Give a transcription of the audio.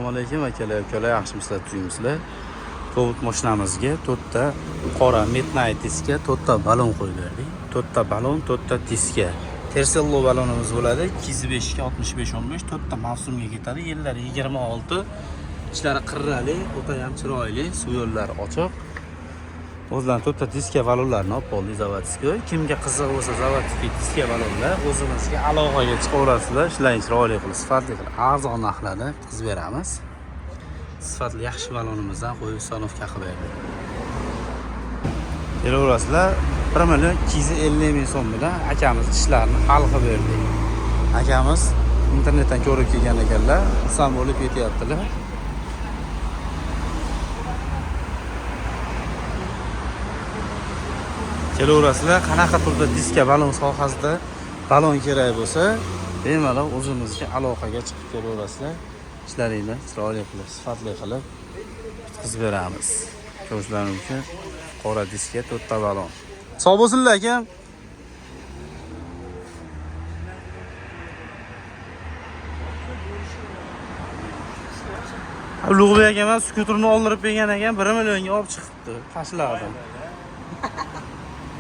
Assalomu alaykum akalar, ukalar, yaxshimisizlar, tuyimsizlar. Cobalt mashinamizga 4 ta qora Midnight diskga 4 ta balon qo'ydik. 4 ta balon, 4 ta diskga. Tersello balonimiz bo'ladi. 205 ga 65 15, 4 ta mavsumga ketadi. Yillari 26. Ichlari qirrali, o'ta ham chiroyli, suv yo'llari ochiq. O'zlarini 4 ta diska balonlarni olib qoldik zavodskiy. Kimga qiziq bo'lsa zavodskiy diska balonlar o'zimizga aloqaga chiqaverasizlar, ishlaring chiroyli qilib, sifatli qilib, arzon narxlarda bitkazib beramiz. Sifatli yaxshi balonimizdan qo'yib ustanovka qilib berdik. Kelaverasizlar, 1 million 250 ming so'm bilan akamiz ishlarini hal qilib berdik. Akamiz internetdan ko'rib kelgan ekanlar, xursand bo'lib ketyaptilar. Kelaverasizlar, qanaqa turda diska balon sohasida balon kerak bo'lsa, bemalol o'zimizga aloqaga chiqib kelaverasizlar. Ishlaringni chiroyli qilib, sifatli qilib bitkazib beramiz. Ko'rishlaringiz uchun qora diska 4 ta balon. Sog' bo'lsinlar akam. Ulug'bek akaman skuterni oldirib bergan ekan, 1 millionga olib chiqibdi, tashladim.